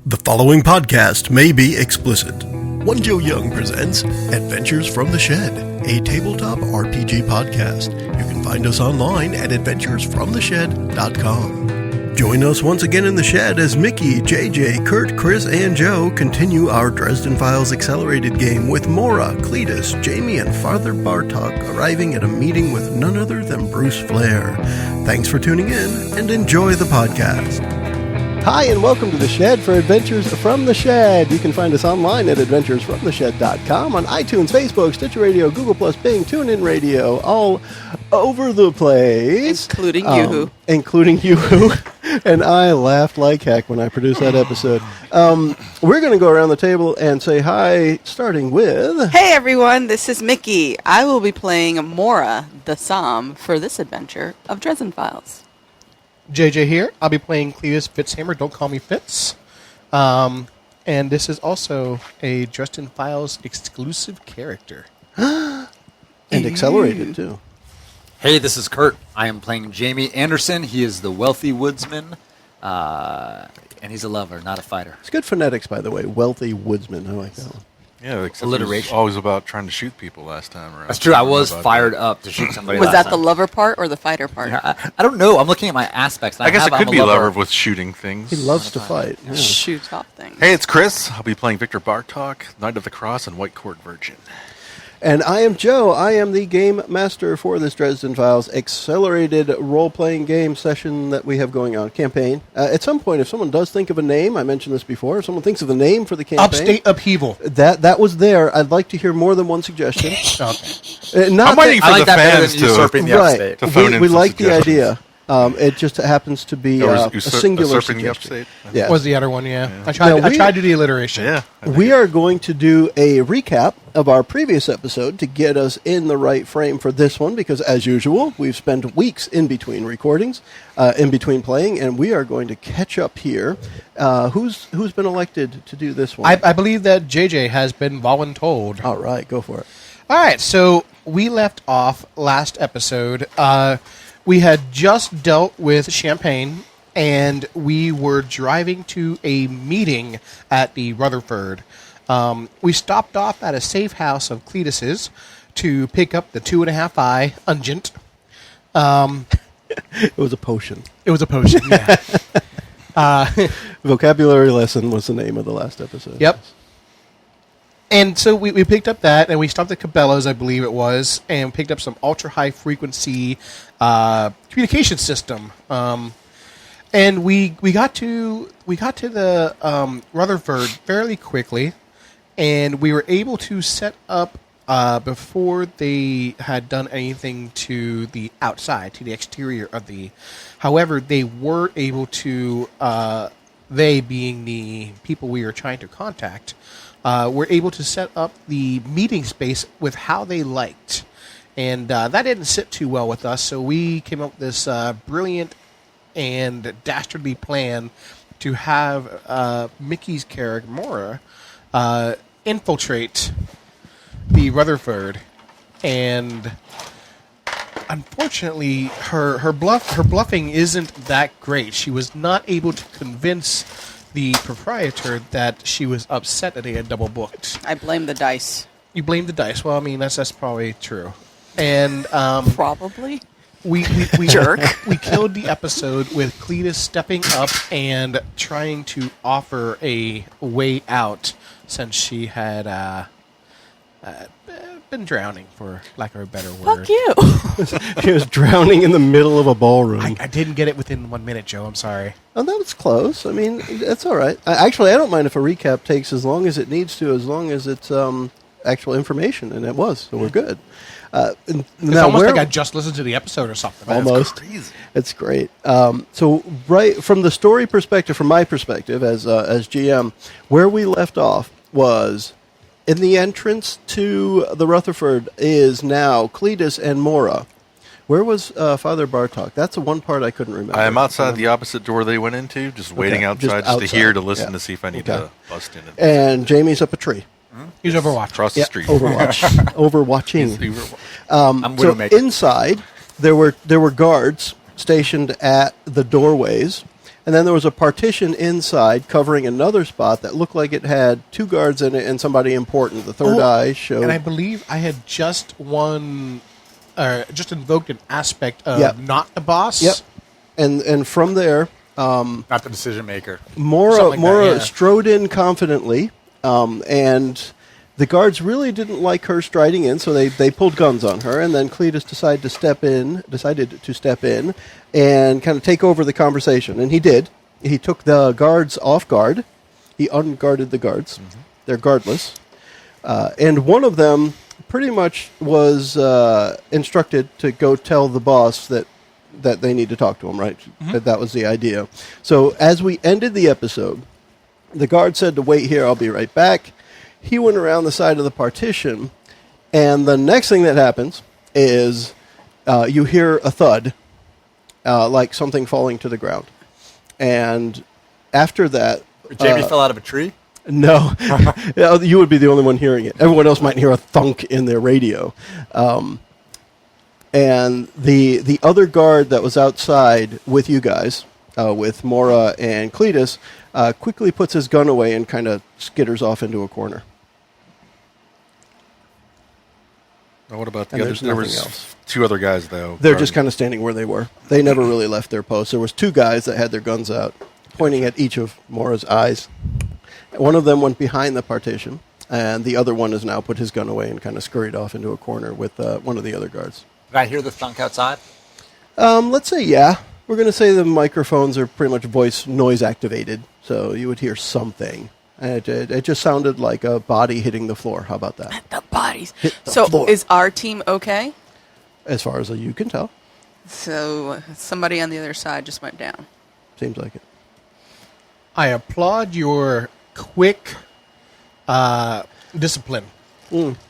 The following podcast may be explicit. One Joe Young presents Adventures from the Shed, a tabletop RPG podcast. You can find us online at adventuresfromtheshed.com. Join us once again in the shed as Mickie, JJ, Kurt, Chris, and Joe continue our Dresden Files Accelerated game with Maura, Cletus, Jamie, and Father Bartok arriving at a meeting with none other than Bruce Flair. Thanks for tuning in and enjoy the podcast. Hi, and welcome to The Shed for Adventures from the Shed. You can find us online at adventuresfromtheshed.com, on iTunes, Facebook, Stitcher Radio, Google+, Bing, TuneIn Radio, all over the place. Including Yoo-Hoo. Including Yoo-Hoo. And I laughed like heck when I produced that episode. We're going to go around the table and say hi, starting with... Hey, everyone, this is Mickie. I will be playing Maura, the Somm, for this adventure of Dresden Files. JJ here. I'll be playing Cletus Fitzhammer. Don't call me Fitz. And this is also a Dresden Files exclusive character. And accelerated, too. Hey, this is Kurt. I am playing Jamie Anderson. He is the wealthy woodsman, and he's a lover, not a fighter. It's good phonetics, by the way. Wealthy woodsman. I like that one. Yeah, except Alliteration. it was always about trying to shoot people last time around. That's true. I was fired up to shoot somebody Was last that time. the lover part or the fighter part? Yeah, I don't know. I'm looking at my aspects. I guess it could be lover with shooting things. He loves to fight. Yeah. Shoot off things. Hey, it's Chris. I'll be playing Victor Bartok, Knight of the Cross and White Court Virgin. And I am Joe. I am the game master for this Dresden Files accelerated role-playing game session that we have going on, campaign. At some point, if someone does think of a name, I mentioned this before, if someone thinks of a name for the campaign... Upstate Upheaval. That was there. I'd like to hear more than one suggestion. Okay. I'm waiting for I like the that better fans than usurping the upstate. to phone in we some like the suggestions. idea. It just happens to be a singular usurping the suggestion. upstate? Yes. Was the other one, yeah. I Now, tried to do the alliteration. Yeah. We are going to do a recap of our previous episode to get us in the right frame for this one, because as usual, we've spent weeks in between recordings, in between playing, and we are going to catch up here. Who's been elected to do this one? I believe that JJ has been voluntold. All right, go for it. All right, so we left off last episode. We had just dealt with Champagne, and we were driving to a meeting at the Rutherford. We stopped off at a safe house of Cletus's to pick up the 2.5i Ungent. It was a potion. It was a potion, yeah. Vocabulary lesson was the name of the last episode. Yep. And so we picked up that, and we stopped at Cabela's, I believe it was, and picked up some ultra-high frequency communication system. And we got to the Rutherford fairly quickly, and we were able to set up before they had done anything to the outside, to the exterior of the. However, they were able to. They being the people we were trying to contact. Were able to set up the meeting space with how they liked. And that didn't sit too well with us, so we came up with this brilliant and dastardly plan to have Mickie's character, Maura, infiltrate the Rutherford. And unfortunately, her bluffing isn't that great. She was not able to convince the proprietor that she was upset that they had double booked. I blame the dice. You blame the dice. Well, I mean that's probably true. And Probably. we Jerk. We killed the episode with Cletus stepping up and trying to offer a way out since she had been drowning, for lack of a better word. Fuck you. She was drowning in the middle of a ballroom. I didn't get it within 1 minute, Joe. I'm sorry. Oh, that was close. I mean, that's all right. Actually, I don't mind if a recap takes as long as it needs to, as long as it's actual information, and it was, so we're good. It's almost like I just listened to the episode or something. Almost. That's crazy. It's great. So, right from the story perspective, from my perspective as GM, where we left off was in the entrance to the Rutherford is now Cletus and Maura. Where was Father Bartok? That's the one part I couldn't remember. I am outside the opposite door they went into, just waiting outside to hear, to listen, to see if I need to bust in. And Jamie's up a tree. He's Overwatch. Across the street. Overwatch. Overwatching. I'm So Widowmaker. inside, there were guards stationed at the doorways. And then there was a partition inside covering another spot that looked like it had 2 guards in it and somebody important. The third eye showed. And I believe I had just invoked an aspect of not the boss. Yep. And from there, not the decision maker. Maura strode in confidently, and the guards really didn't like her striding in, so they pulled guns on her. And then Cletus decided to step in and kind of take over the conversation. And he did. He took the guards off guard. He unguarded the guards. Mm-hmm. They're guardless. And one of them pretty much was instructed to go tell the boss that they need to talk to him, right? Mm-hmm. That was the idea. So as we ended the episode, the guard said to wait here, I'll be right back. He went around the side of the partition, and the next thing that happens is you hear a thud, like something falling to the ground. And after that... Jamie fell out of a tree? No. You would be the only one hearing it. Everyone else might hear a thunk in their radio. And the other guard that was outside with you guys, with Maura and Cletus, quickly puts his gun away and kind of skitters off into a corner. Now what about the others? There was 2 other guys, though. They're just kind of standing where they were. They never really left their post. There was 2 guys that had their guns out, pointing at each of Maura's eyes. One of them went behind the partition, and the other one has now put his gun away and kind of scurried off into a corner with one of the other guards. Did I hear the thunk outside? Let's say yeah. We're going to say the microphones are pretty much voice noise activated, so you would hear something. It just sounded like a body hitting the floor. How about that? The bodies. Hit the floor. Is our team okay? As far as you can tell. So somebody on the other side just went down. Seems like it. I applaud your quick discipline.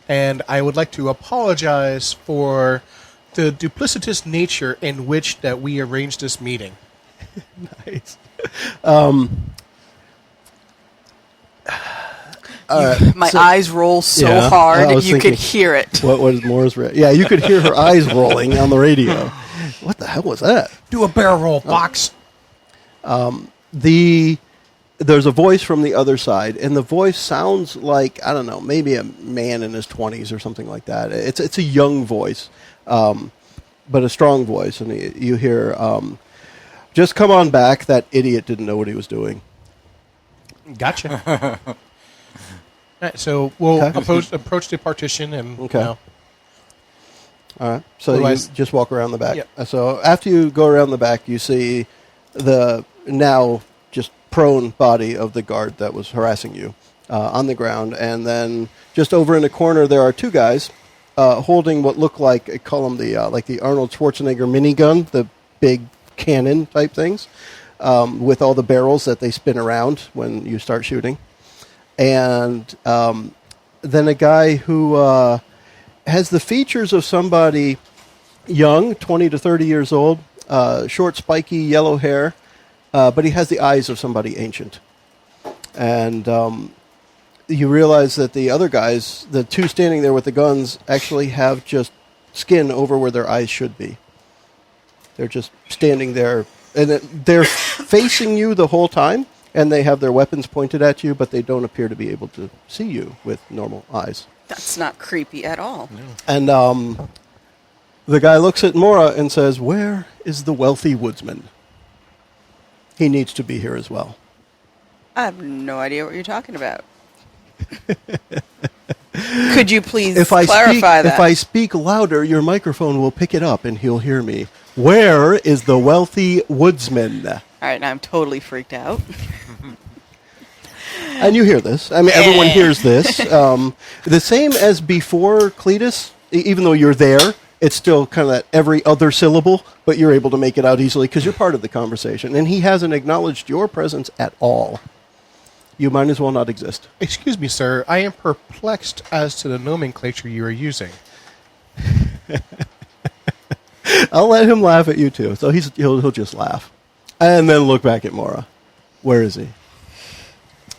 And I would like to apologize for the duplicitous nature in which that we arranged this meeting. Nice. My eyes roll so hard you could hear it. What was Maura's... Yeah, you could hear her eyes rolling on the radio. What the hell was that? Do a barrel roll, Box. There's a voice from the other side, and the voice sounds like, I don't know, maybe a man in his 20s or something like that. It's a young voice, but a strong voice. And you hear, just come on back, that idiot didn't know what he was doing. Gotcha. All right, so we'll approach the partition and... Okay. All right, so otherwise, you just walk around the back. Yep. So after you go around the back, you see the now just prone body of the guard that was harassing you on the ground. And then just over in the corner, there are 2 guys holding what look like, I call them the Arnold Schwarzenegger minigun, the big cannon type things, with all the barrels that they spin around when you start shooting. And then a guy who has the features of somebody young, 20 to 30 years old, short, spiky, yellow hair, but he has the eyes of somebody ancient. And you realize that the other guys, the 2 standing there with the guns, actually have just skin over where their eyes should be. They're just standing there, and they're facing you the whole time, and they have their weapons pointed at you, but they don't appear to be able to see you with normal eyes. That's not creepy at all. No. And the guy looks at Maura and says, "Where is the wealthy woodsman? He needs to be here as well." I have no idea what you're talking about. Could you please clarify that? If I speak louder, your microphone will pick it up and he'll hear me. Where is the wealthy woodsman? All right, now I'm totally freaked out. And you hear this. I mean, everyone hears this. The same as before, Cletus, even though you're there, it's still kind of that every other syllable, but you're able to make it out easily because you're part of the conversation. And he hasn't acknowledged your presence at all. You might as well not exist. Excuse me, sir. I am perplexed as to the nomenclature you are using. I'll let him laugh at you, too. So he'll just laugh. And then look back at Maura. Where is he?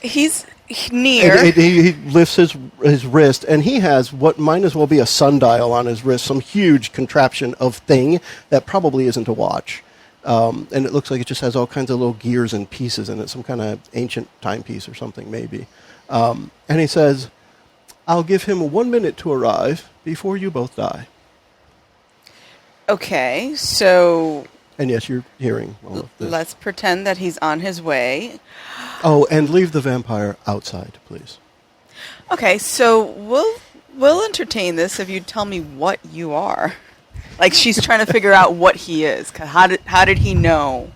He's near. He lifts his wrist, and he has what might as well be a sundial on his wrist, some huge contraption of thing that probably isn't a watch. And it looks like it just has all kinds of little gears and pieces in it, some kind of ancient timepiece or something, maybe. And he says, I'll give him 1 minute to arrive before you both die. Okay, so... And yes, you're hearing all of this. Let's pretend that he's on his way. Oh, and leave the vampire outside, please. Okay, so we'll entertain this if you tell me what you are. Like, she's trying to figure out what he is. How did he know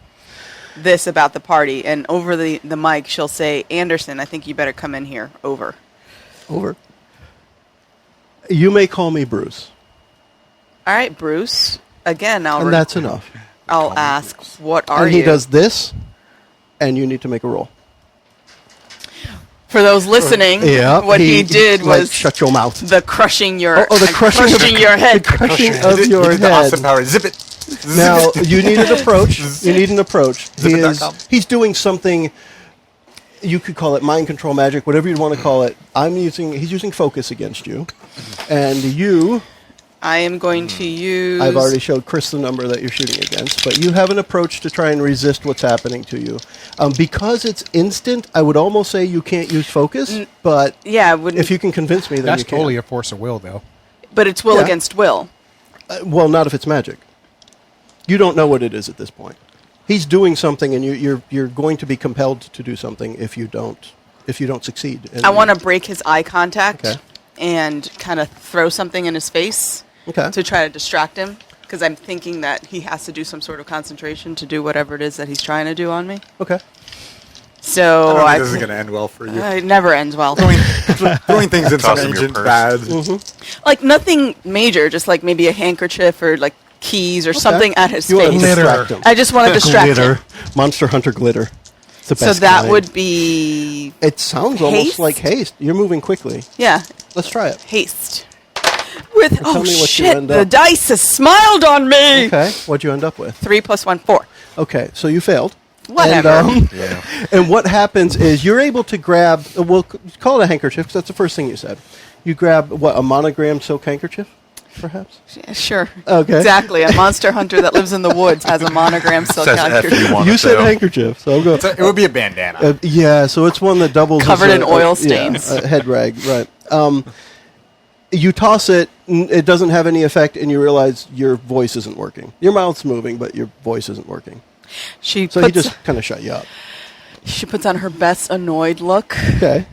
this about the party? And over the mic, she'll say, Anderson, I think you better come in here. Over. Over. You may call me Bruce. All right, Bruce. Again, And that's enough. I'll ask, what are you? And he does this, and you need to make a roll. For those listening, what he did was shut your mouth. The crushing your the crushing your head. The crushing of your head. The awesome power. Zip it. Now you need an approach. You need an approach. He's doing something. You could call it mind control magic, whatever you'd want to call it. He's using focus against you, and you. I am going to use... I've already showed Chris the number that you're shooting against, but you have an approach to try and resist what's happening to you. Because it's instant, I would almost say you can't use focus, but if you can convince me, then that's you can. totally a force of will, though. But it's will against will. Well, not if it's magic. You don't know what it is at this point. He's doing something, and you're going to be compelled to do something if you don't succeed. I want to break his eye contact and kind of throw something in his face. Okay. To try to distract him, because I'm thinking that he has to do some sort of concentration to do whatever it is that he's trying to do on me. Okay. So I don't think this is going to end well for you. It never ends well. Throwing things in some ancient bad. Mm-hmm. Like nothing major, just like maybe a handkerchief or like keys or something at his You want to face. distract him. I just want to distract him. Monster Hunter glitter. It's the So best that kind. would be... It sounds almost like haste. You're moving quickly. Yeah. Let's try it. Haste. With tell me what you shit, end the up. dice has smiled on me. Okay. What'd you end up with? 3 + 1 = 4. Okay, so you failed. Whatever. And, and what happens is you're able to grab, we'll call it a handkerchief because that's the first thing you said. You grab, a monogrammed silk handkerchief, perhaps? Yeah, sure. Okay. Exactly. A monster hunter that lives in the woods has a monogram silk Says F handkerchief. you want You it, said though. handkerchief, so I'll go. It would be a bandana. Yeah, so it's one that doubles Covered as in oil stains. a head rag, right. You toss it, it doesn't have any effect, and you realize your voice isn't working. Your mouth's moving, but your voice isn't working. He just kind of shut you up. She puts on her best annoyed look, Okay.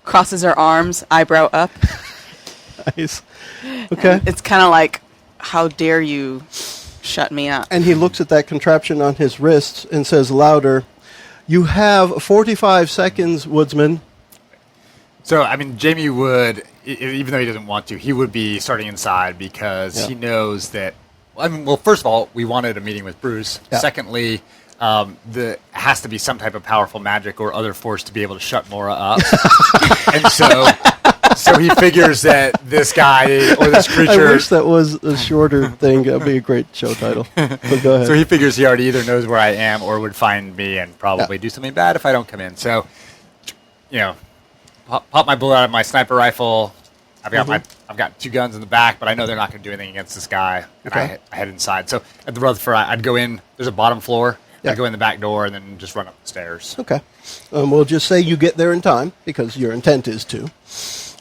crosses her arms, eyebrow up. Nice. Okay. And it's kind of like, how dare you shut me up? And he looks at that contraption on his wrists and says louder, you have 45 seconds, woodsman. So, I mean, Jamie would, even though he doesn't want to, he would be starting inside because he knows that, well, first of all, we wanted a meeting with Bruce. Yeah. Secondly, there has to be some type of powerful magic or other force to be able to shut Maura up. And so he figures that this guy or this creature... I wish that was a shorter thing. That would be a great show title. But go ahead. So he figures he already either knows where I am or would find me and probably do something bad if I don't come in. So, pop my bullet out of my sniper rifle. I've got 2 guns in the back, but I know they're not going to do anything against this guy. And I head inside. So at the Rutherford, I'd go in. There's a bottom floor. I'd go in the back door and then just run up the stairs. Okay. We'll just say you get there in time because your intent is to.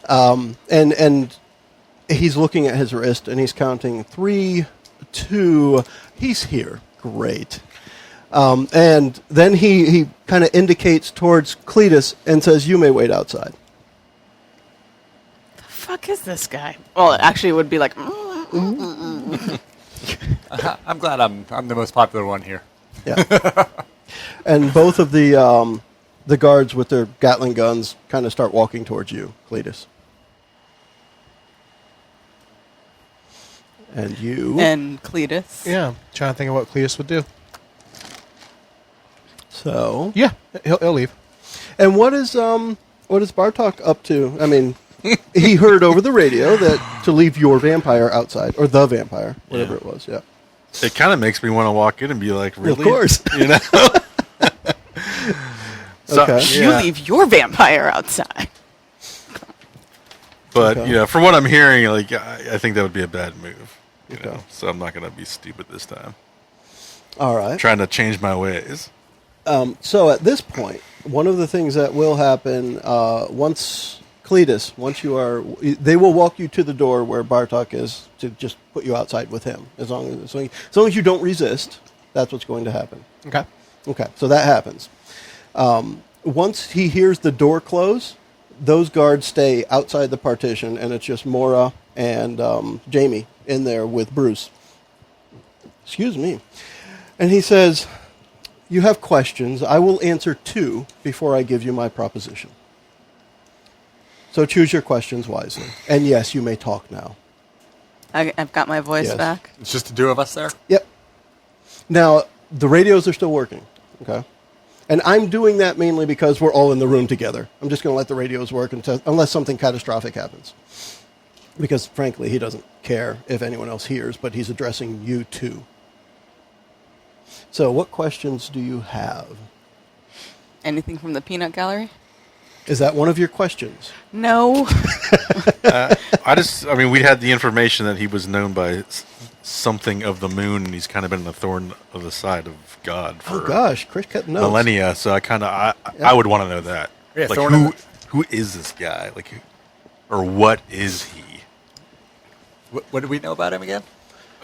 And he's looking at his wrist and he's counting 3, 2. He's here. Great. And then he kind of indicates towards Cletus and says, you may wait outside. The fuck is this guy? Well, actually, it would be like... I'm glad I'm the most popular one here. Yeah. And both of the guards with their Gatling guns kind of start walking towards you, Cletus. And you. And Cletus. Yeah, trying to think of what Cletus would do. So. Yeah, he'll leave. And what is Bartok up to? I mean, he heard over the radio that to leave your vampire outside, or the vampire, whatever it was. Yeah. It kind of makes me want to walk in and be like, really? Of course. You know? So, Okay. You leave your vampire outside. But, Okay. from what I'm hearing, like I think that would be a bad move. You Okay. know? So I'm not going to be stupid this time. All right. Trying to change my ways. So at this point, one of the things that will happen once you are, they will walk you to the door where Bartok is to just put you outside with him. As long as you don't resist, that's what's going to happen. Okay. Okay, so that happens. Once he hears the door close, those guards stay outside the partition, and it's just Maura and Jamie in there with Bruce. Excuse me. And he says, "You have questions. I will answer 2 before I give you my proposition. So choose your questions wisely. And yes, you may talk now." I've got my voice Yes. back. It's just the 2 of us there. Yep. Now, the radios are still working, okay? And I'm doing that mainly because we're all in the room together. I'm just going to let the radios work unless something catastrophic happens. Because, frankly, he doesn't care if anyone else hears, but he's addressing you too. So, what questions do you have? Anything from the peanut gallery? Is that one of your questions? No. We had the information that he was known by something of the moon, and he's kind of been the thorn of the side of God for Chris cut notes. millennia. So I would want to know that. Yeah, like who is this guy? Like, or what is he? What do we know about him again?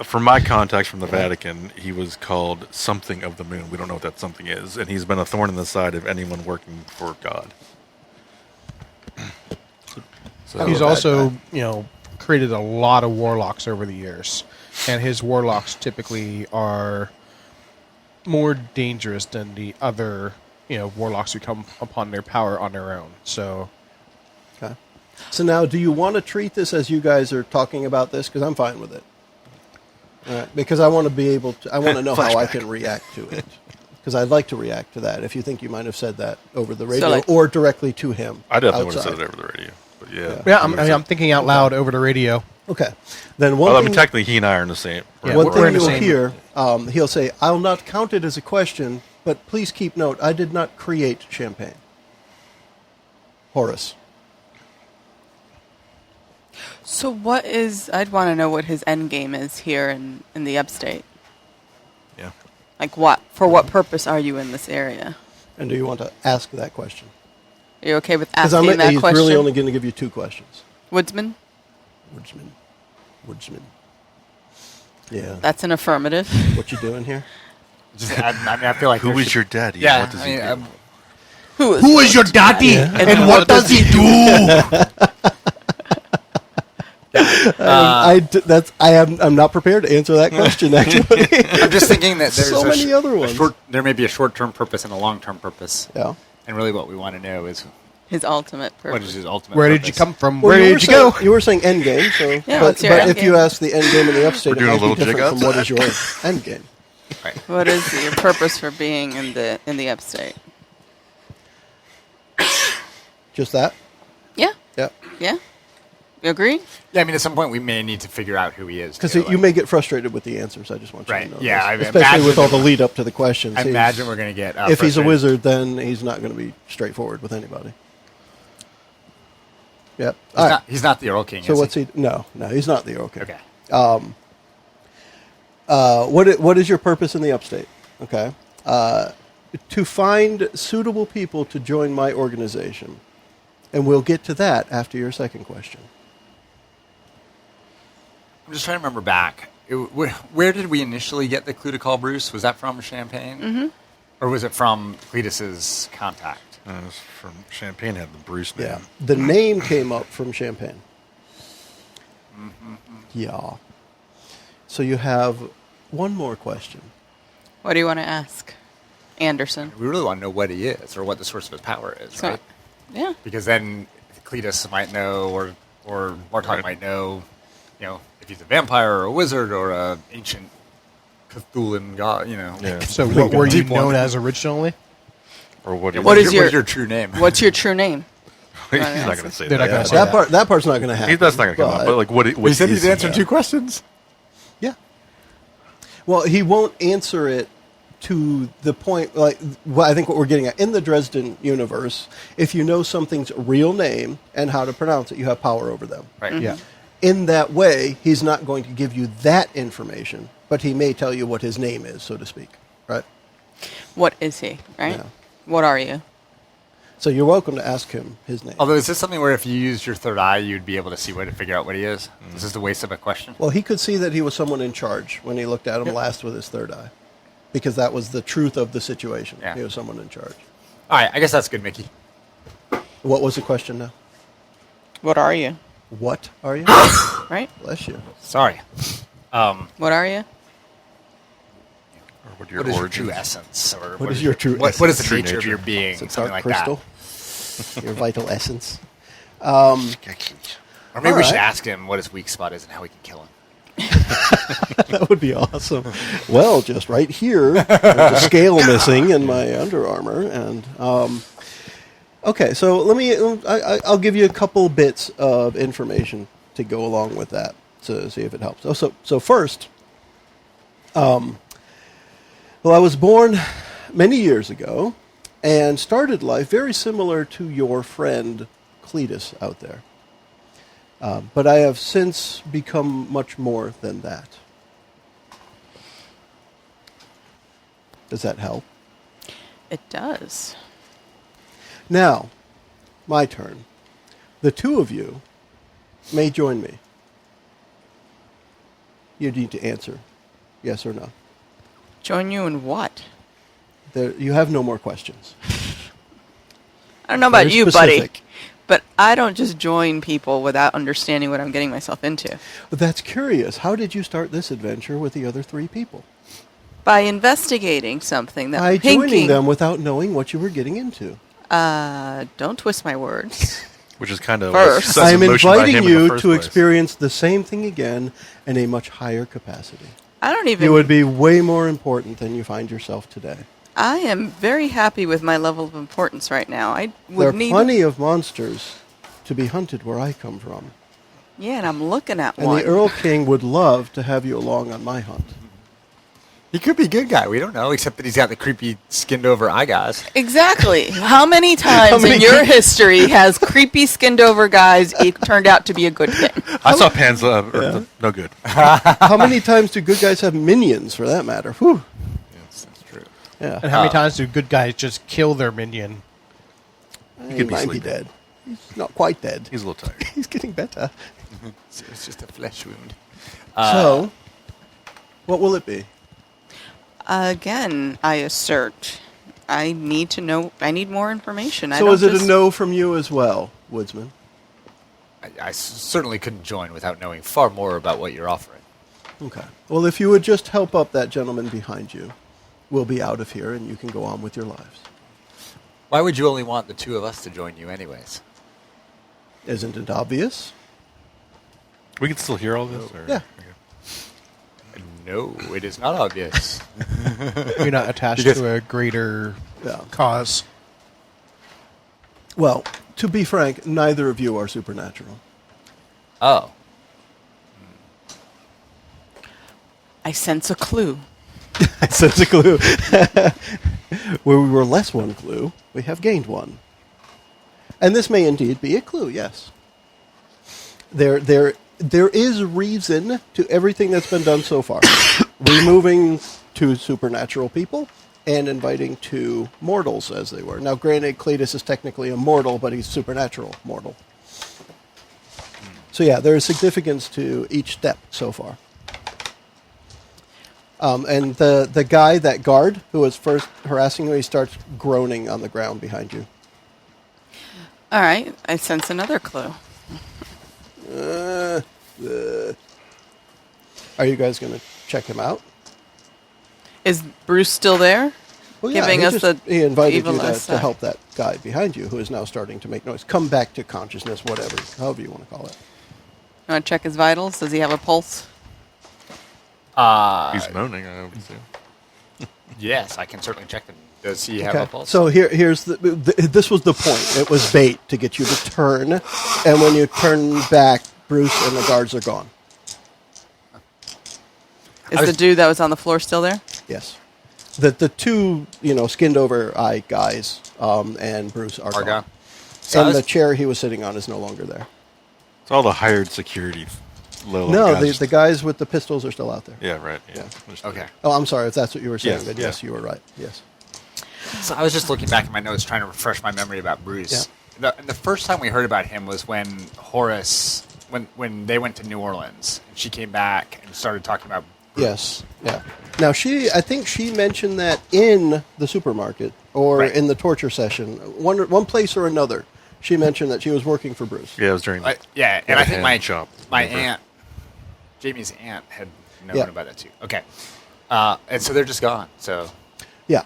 From my contacts from the Vatican, he was called something of the moon. We don't know what that something is, and he's been a thorn in the side of anyone working for God. So He's also, created a lot of warlocks over the years, and his warlocks typically are more dangerous than the other, warlocks who come upon their power on their own. So, Okay. So now, do you want to treat this as you guys are talking about this? Because I'm fine with it. All right. Because I want to be able to. I want to know how I can react to it. Because I'd like to react to that. If you think you might have said that over the radio or directly to him, I definitely would have said it over the radio. But yeah, I'm thinking out loud over the radio. Okay. Then one thing, technically, he and I are in the same. Yeah, one we're thing in the you'll same- hear, he'll say, "I'll not count it as a question, but please keep note, I did not create champagne." Horace. So I'd want to know what his end game is here in the upstate. Yeah. Like for what purpose are you in this area? And do you want to ask that question? Are you okay with Because asking that he's question? really only going to give you 2 questions. Woodsman? Woodsman. Yeah. That's an affirmative. What you doing here? I feel like Who is your daddy? Yeah. What does he do? Who is your daddy, and what does he do? I'm not prepared to answer that question. Actually, I'm just thinking that there's so many other ones. There may be a short-term purpose and a long-term purpose. Yeah. And really, what we want to know is His ultimate purpose. what is his ultimate. Where purpose. did you come from? Well, Where you did were you saying- go? You were saying end game, so Yeah, but what's your end if you game? ask the end game in the upstate, We're doing it a might be little jig different from what outside. is your end game. Right. What is your purpose for being in the upstate? Just that? Yeah. Yeah. Yeah. You agree? Yeah, I mean, at some point we may need to figure out who he is. Because too, you may get frustrated with the answers. I just want you Right, to know. yeah, this. I Especially with imagine- all the lead up to the questions. I imagine we're going to get. If he's a frustrated. wizard, then he's not going to be straightforward with anybody. Yep. He's not the Earl King. So is what's he? No, he's not the Earl King. Okay. What is your purpose in the upstate? Okay. To find suitable people to join my organization. And we'll get to that after your second question. I'm just trying to remember back. Where did we initially get the clue to call Bruce? Was that from Champagne? Mm-hmm. Or was it from Cletus's contact? It was from Champagne had the Bruce name. Yeah. The name came up from Champagne. Yeah. So you have one more question. What do you want to ask, Anderson? We really want to know what he is or what the source of his power is, So- right? Yeah. Because then Cletus might know, or Bartok might know, if he's a vampire or a wizard or a ancient Cthulhu god, Yeah. So what were you Deep one. known as originally? Or what? What is your true name? What's your true name? He's not going to say They're not that. gonna say that. That part's not going to happen. That's not going to come up. But like, what? He said is he'd answer he? 2 questions. Yeah. Well, he won't answer it to the point, I think what we're getting at, in the Dresden universe, if you know something's real name and how to pronounce it, you have power over them. Right. Yeah. In that way, he's not going to give you that information, but he may tell you what his name is, so to speak, right? What is he, right? Yeah. What are you? So you're welcome to ask him his name. Although, is this something where if you used your third eye, you'd be able to see to figure out what he is? Is this a waste of a question? Well, he could see that he was someone in charge when he looked at him last with his third eye, because that was the truth of the situation. Yeah. He was someone in charge. All right, I guess that's good, Mickie. What was the question now? What are you? What are you? Right? Bless you. Sorry. What are you? Or what your What is your origins? true essence? Or What is your true What is the True nature of nature. your being? Is it Something dark like crystal? Your vital essence. that. Or maybe All we should right. ask him what his weak spot is and how we can kill him. That would be awesome. Well, just right here, there's a scale missing in my Under Armour, and okay. So let me. I'll give you a couple bits of information to go along with that to see if it helps. So first, well, I was born many years ago and started life very similar to your friend Cletus out there. But I have since become much more than that. Does that help? It does. Now, my turn. The two of you may join me. You need to answer yes or no. Join you in what? You have no more questions. I don't know about Very you, specific. buddy, but I don't just join people without understanding what I'm getting myself into. But that's curious. How did you start this adventure with the other three people? By investigating something that By Pinky... joining them without knowing what you were getting into. Don't twist my words. Which is kind of First. sets in I'm motion by inviting him in the you first to place. experience the same thing again in a much higher capacity. I don't even... You would be way more important than you find yourself today. I am very happy with my level of importance right now. I There would are need... plenty of monsters to be hunted where I come from. Yeah, and I'm looking at And one. the Earl King would love to have you along on my hunt. He could be a good guy. We don't know, except that he's got the creepy skinned-over eye guys. Exactly. How many times many in your history has creepy skinned-over guys turned out to be a good thing? I saw Pan's no good. How many times do good guys have minions, for that matter? Whew. Yes, that's true. Yeah. And how many times do good guys just kill their minion? He could be might be sleeping. dead. He's not quite dead. He's a little tired. He's getting better. So it's just a flesh wound. So, what will it be? Again, I assert, I need to know. I need more information. I So don't is it just- a no from you as well, Woodsman? I certainly couldn't join without knowing far more about what you're offering. Okay. Well, if you would just help up that gentleman behind you, we'll be out of here and you can go on with your lives. Why would you only want the two of us to join you anyways? Isn't it obvious? We can still hear all this? Or? Yeah. No, it is not obvious. You're not attached Because- to a greater Yeah. cause. Well, to be frank, neither of you are supernatural. Oh. I sense a clue. I sense a clue. Where we were less one clue, we have gained one. And this may indeed be a clue, yes. There is reason to everything that's been done so far. Removing two supernatural people and inviting two mortals as they were. Now, granted, Cletus is technically a mortal, but he's supernatural mortal. So yeah, there is significance to each step so far. And the guy, that guard, who was first harassing you, he starts groaning on the ground behind you. All right, I sense another clue. Are you guys going to check him out? Is Bruce still there? Well, Giving he us the he invited evil you to side. help that guy behind you, who is now starting to make noise. Come back to consciousness, whatever, however you want to call it. You want to check his vitals? Does he have a pulse? He's moaning, I would assume. Yes, I can certainly check them. Does he have a pulse? So here's this was the point. It was bait to get you to turn, and when you turn back, Bruce and the guards are gone. Is the dude that was on the floor still there? Yes, the two skinned over eye guys and Bruce are gone. So I And was- the chair he was sitting on is no longer there. It's all the hired security low No, guys. the guys with the pistols are still out there. Yeah, right. Yeah. Yeah. Just- Okay. Oh, I'm sorry if that's what you were saying. Yes, Then yeah. yes, you were right. Yes. So I was just looking back at my notes, trying to refresh my memory about Bruce. The first time we heard about him was when Horace, when they went to New Orleans, and she came back and started talking about Bruce. Yes. Yeah. Now I think she mentioned that in the supermarket or Right. in the torture session, one place or another. She mentioned that she was working for Bruce. Yeah, it was during. Yeah, and the I think my hand shop. my Remember? aunt, Jamie's aunt, had known Yeah. about that too. Okay, and so they're just gone. So Yeah.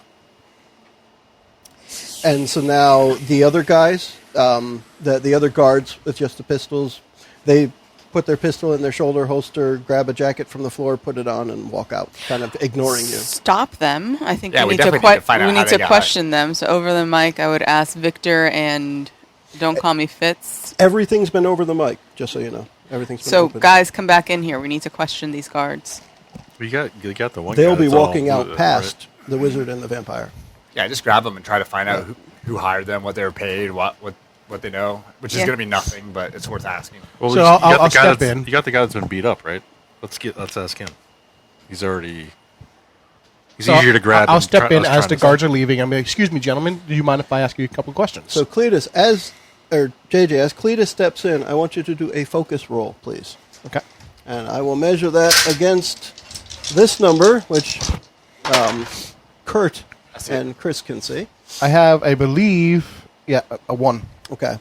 And so now the other guys, the other guards with just the pistols, they put their pistol in their shoulder holster, grab a jacket from the floor, put it on, and walk out, kind of ignoring you. Stop them. I think Yeah, we we need to definitely need to find out we how need they to got question them. So over the mic, I would ask Victor and don't call me Fitz. Everything's been over the mic, just so you know. Everything's been So open. guys, come back in here. We need to question these guards. You got the one. They'll guy be that's all walking out blue, past the wizard and the vampire. yeah, just grab them and try to find out who hired them, what they were paid, what they know, which is Yeah. going to be nothing, but it's worth asking. Well, So you I'll got the guy step that's- in. You got the guy that's been beat up, right? Let's ask him. He's already. He's So easier to grab. I'll and step try- I in was as trying the to guards say. are leaving. I'm like, excuse me, gentlemen. Do you mind if I ask you a couple questions? So Cletus, as Cletus steps in, I want you to do a focus roll, please. Okay. And I will measure that against this number, which Kurt see it. and Chris can see. I have, I believe, a 1. Okay.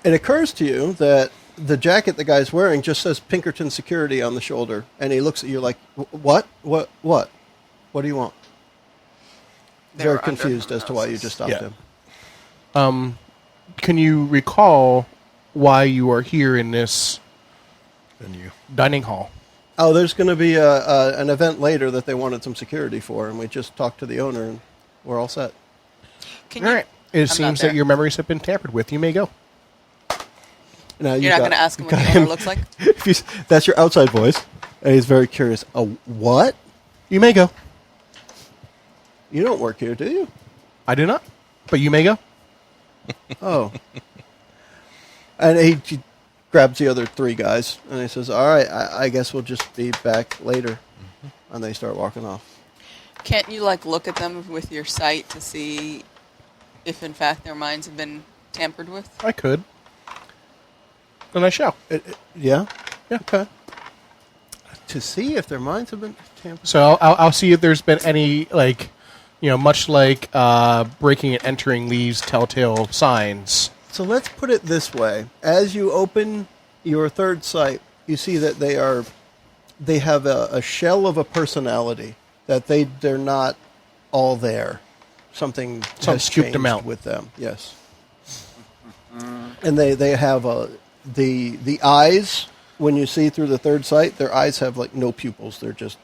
It occurs to you that the jacket the guy's wearing just says Pinkerton Security on the shoulder, and he looks at you like, "What? What? What? What do you want?" They Very were under confused as to why you hypnosis. just stopped Yeah. him. Can you recall why you are here in this And you. dining hall? Oh, there's going to be an event later that they wanted some security for, and we just talked to the owner, and we're all set. Can All you? right. It I'm seems not there. that your memories have been tampered with. You may go. Now, You're not going to ask him what the owner looks like? That's your outside voice, and he's very curious. What? You may go. You don't work here, do you? I do not. But you may go. Oh. And he grabs the other 3 guys, and he says, "All right, I guess we'll just be back later." And they start walking off. Can't you look at them with your sight to see if in fact their minds have been tampered with? I could. Then I shall. Yeah? Yeah. Okay. To see if their minds have been tampered. So I'll see if there's been any, much like breaking and entering leaves telltale signs. So let's put it this way. As you open your third sight, you see that they have a shell of a personality, that they're not all there. Something has scooped them changed out. with them. Yes. And they have the eyes, when you see through the third sight, their eyes have no pupils. They're just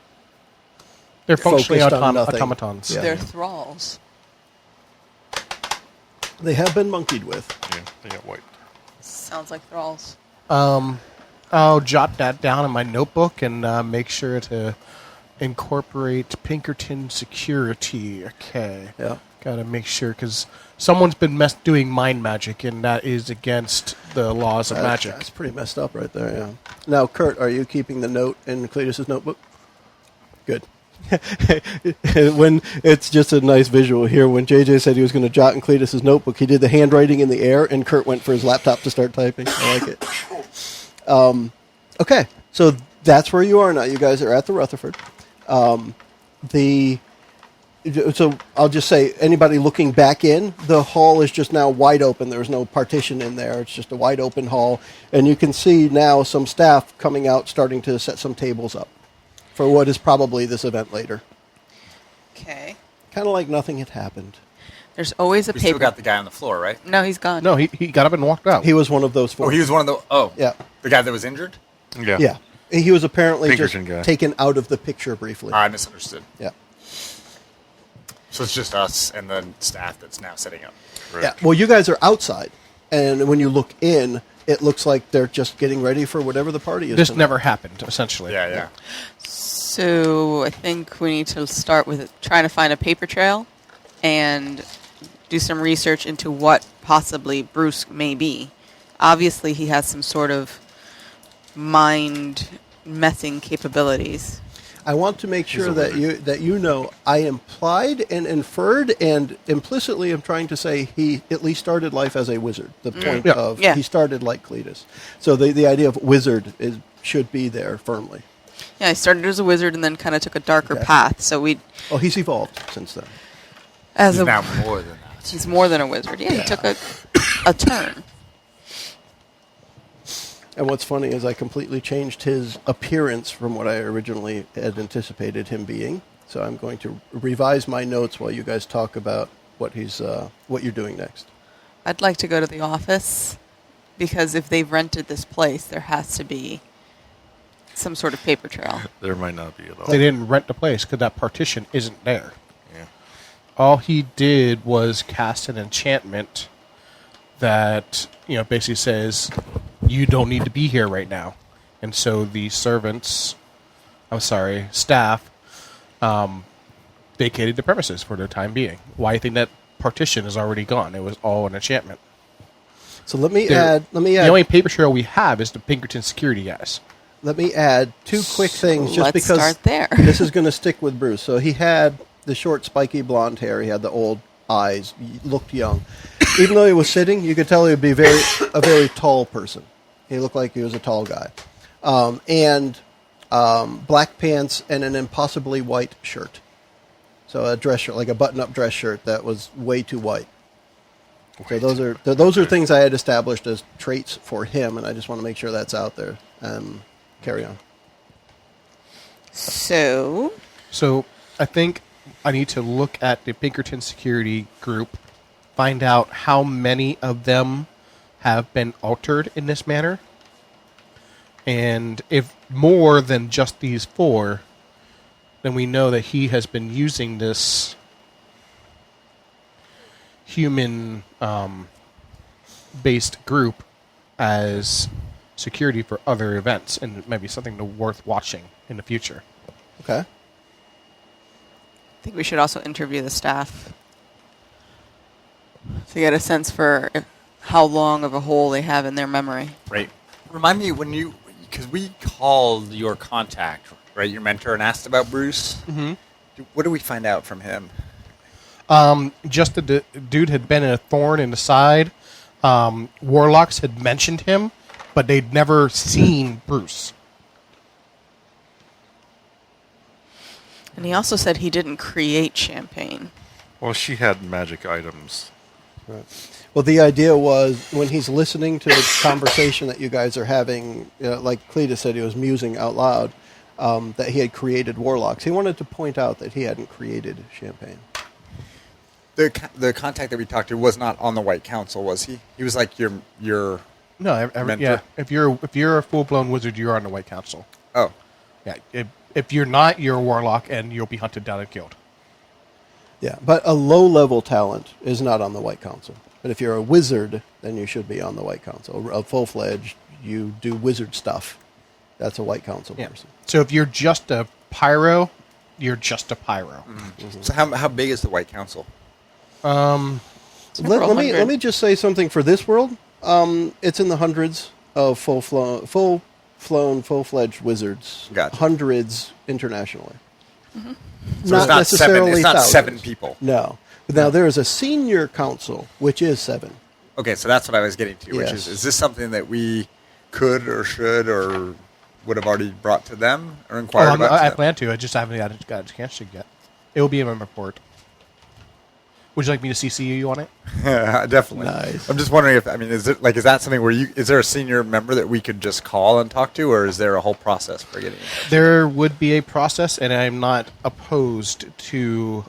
They're functionally focused on nothing. automatons. Yeah. They're thralls. they have been monkeyed with. Yeah, they got wiped. Sounds like thralls. I'll jot that down in my notebook and make sure to incorporate Pinkerton Security. Okay. Yeah. Got to make sure, because someone's been doing mind magic, and that is against the laws of magic. That's pretty messed up right there, yeah. Now, Kurt, are you keeping the note in Cletus's notebook? Good. When it's just a nice visual here. When JJ said he was going to jot in Cletus's notebook, he did the handwriting in the air, and Kurt went for his laptop to start typing. I like it. Okay, so that's where you are now. You guys are at the Rutherford. So I'll just say, anybody looking back in, the hall is just now wide open. There's no partition in there. It's just a wide open hall. And you can see now some staff coming out, starting to set some tables up for what is probably this event later. Okay. Kind of like nothing had happened. There's always a We paper. still got the guy on the floor, right? No, he's gone. No, he got up and walked out. He was one of those 4. Oh, he was one of the. Oh, Yeah. the guy that was injured. Yeah. Yeah. He was apparently Pinkerton just guy. taken out of the picture briefly. I misunderstood. Yeah. So it's just us and the staff that's now setting up. Right. Yeah. Well, you guys are outside, and when you look in, it looks like they're just getting ready for whatever the party is. This tonight. never happened, essentially. Yeah, yeah. So I think we need to start with trying to find a paper trail and do some research into what possibly Bruce may be. Obviously, he has some sort of mind messing capabilities. I want to make sure that you know I implied and inferred and implicitly am trying to say he at least started life as a wizard. The point of he started like Cletus. So the idea of wizard should be there firmly. Yeah, he started as a wizard and then kind of took a darker path. So he's evolved since then. He's now more than that. He's more than a wizard. Yeah, he took a turn. And what's funny is I completely changed his appearance from what I originally had anticipated him being. So I'm going to revise my notes while you guys talk about what you're doing next. I'd like to go to the office because if they've rented this place, there has to be some sort of paper trail. There might not be at all. They didn't rent the place because that partition isn't there. Yeah. All he did was cast an enchantment that, basically says, you don't need to be here right now. And so the staff, vacated the premises for the time being. Why do you think that partition is already gone? It was all an enchantment. So let me add. The only paper trail we have is the Pinkerton security guys. Let me add two quick things, just let's because start there. This is going to stick with Bruce. So he had the short, spiky blonde hair. He had the old eyes. He looked young. Even though he was sitting, you could tell he would be a very tall person. He looked like he was a tall guy. And black pants and an impossibly white shirt. So a dress shirt, like a button-up dress shirt that was way too white. So those are things I had established as traits for him, and I just want to make sure that's out there. Carry on. So I think I need to look at the Pinkerton security group, find out how many of them have been altered in this manner. And if more than just these 4, then we know that he has been using this human based group as security for other events, and it might be something worth watching in the future. Okay. I think we should also interview the staff to get a sense for how long of a hole they have in their memory. Right. Remind me because we called your contact, right, your mentor, and asked about Bruce. Mm-hmm. What did we find out from him? Just the dude had been a thorn in the side. Warlocks had mentioned him, but they'd never seen Bruce. And he also said he didn't create champagne. Well, she had magic items. Right. Well, the idea was when he's listening to the conversation that you guys are having, like Cletus said, he was musing out loud, that he had created warlocks. He wanted to point out that he hadn't created champagne. The contact that we talked to was not on the White Council, was he? He was like your No, mentor? yeah. If you're a full-blown wizard, you're on the White Council. Oh. Yeah. If you're not, you're a warlock, and you'll be hunted down and killed. Yeah, but a low-level talent is not on the White Council. But if you're a wizard, then you should be on the White Council. A full-fledged, you do wizard stuff. That's a White Council person. So if you're just a pyro, you're just a pyro. Mm-hmm. So how big is the White Council? Let me just say something for this world. It's in the hundreds of full-fledged wizards. Gotcha. Hundreds internationally. Mm-hmm. So Not necessarily it's not thousands. 7 people. No. Now, there is a senior council, which is 7. Okay, so that's what I was getting to, which is this something that we could or should or would have already brought to them or inquired about? I plan to. I just haven't got a chance to yet. It will be in my report. Would you like me to CC you on it? Definitely. Nice. I'm just wondering is that something where is there a senior member that we could just call and talk to, or is there a whole process for getting it? There would be a process, and I'm not opposed to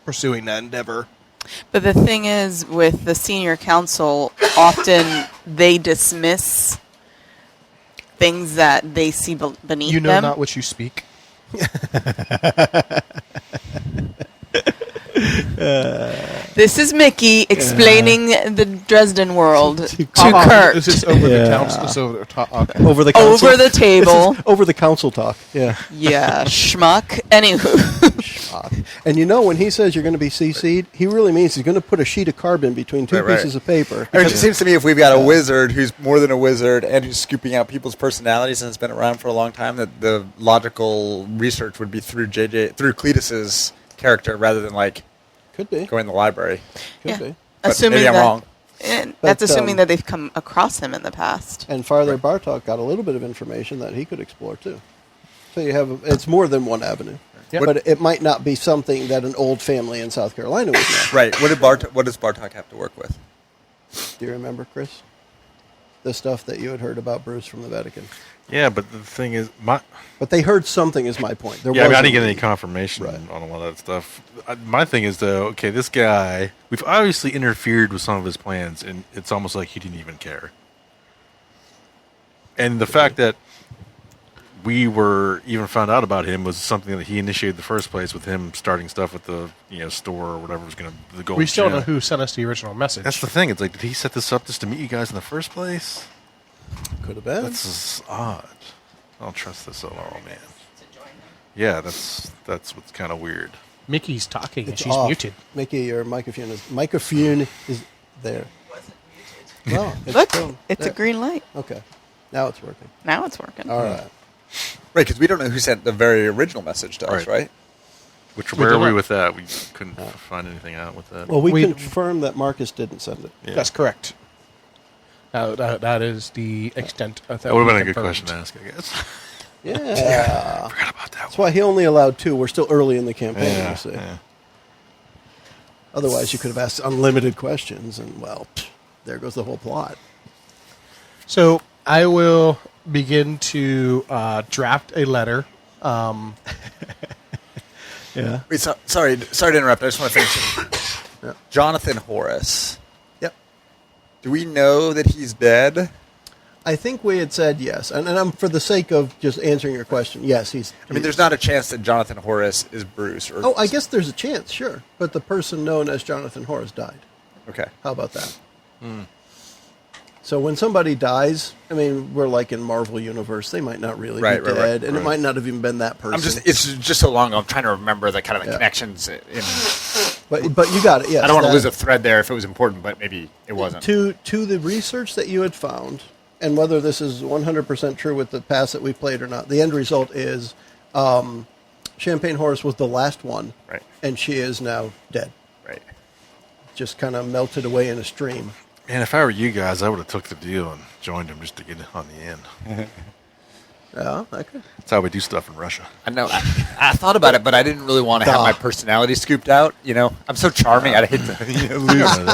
pursuing that endeavor. But the thing is, with the senior council, often they dismiss things that they see beneath them. You know not what you speak. This is Mickie explaining the Dresden world to Kurt. This is over the council. So, okay. Over the council. Over the table. Over the council talk. Yeah. Yeah, schmuck. Anywho. And you know, when he says you're going to be CC'd, he really means he's going to put a sheet of carbon between two Right. pieces of paper. I mean, it seems to me if we've got a wizard who's more than a wizard and who's scooping out people's personalities and has been around for a long time, that the logical research would be through Cletus's character rather than like Could be. going to the library. Could Yeah. be. But maybe I'm wrong. And But, that's assuming that they've come across him in the past. And Father Bartok got a little bit of information that he could explore too. So you have it's more than one avenue. Yep. But it might not be something that an old family in South Carolina would know. Right. What does Bartok have to work with? Do you remember, Chris? The stuff that you had heard about Bruce from the Vatican. Yeah, but the thing is, But they heard something is my point. There I was didn't get a- any confirmation Right. on a lot of that stuff. My thing is, though, okay, this guy, we've obviously interfered with some of his plans, and it's almost like he didn't even care. And the fact that we were even found out about him was something that he initiated in the first place with him starting stuff with the store or whatever was going to the gold. We still don't know gem. who sent us the original message. That's the thing. It's like, did he set this up just to meet you guys in the first place? Could have been. That's just odd. I don't trust this at all, man. Yeah, that's what's kind of weird. Mickey's talking and It's she's off. muted. Mickey, your microphone is there. No, it's Look, still it's there. a green light. Okay, now it's working. Now it's working. All right. Right, because we don't know who sent the very original message to us, Right. right? Where don't are we know. with that? We couldn't find anything out with that. Well, we We- confirm that Marcus didn't send it. Yeah. That's correct. That is the extent of that. That would have we been a good confirmed. question to ask, I guess. Yeah. Forgot about that That's why he only allowed 2. We're still early in the campaign, Yeah, you see. yeah. Otherwise, you could have asked unlimited questions, and, well, there goes the whole plot. So I will begin to draft a letter. Yeah. Wait, sorry to interrupt. I just want to finish. Yeah. Jonathan Horace. Yep. Do we know that he's dead? I think we had said yes. And I'm, for the sake of just answering your question, yes, he's... I mean, there's not a chance that Jonathan Horace is Bruce. Or Oh, I guess there's a chance, sure. But the person known as Jonathan Horace died. Okay. How about that? So when somebody dies, I mean, we're like in Marvel Universe, they might not really Right, be right, dead, right, and it right. might not have even been that person. It's just so long ago. I'm trying to remember the kind of the Yeah. connections. But you got it, yes. I don't want to that- lose a thread there if it was important, but maybe it wasn't. To the research that you had found, and whether this is 100% true with the past that we played or not, the end result is Champagne Horse was the last one, Right. and she is now dead. Right. Just kind of melted away in a stream. Man, if I were you guys, I would have took the deal and joined him just to get on the end. Yeah, I could. That's how we do stuff in Russia. I know. I thought about it, but I didn't really want to have my personality scooped out. You know, I'm so charming. I'd hate to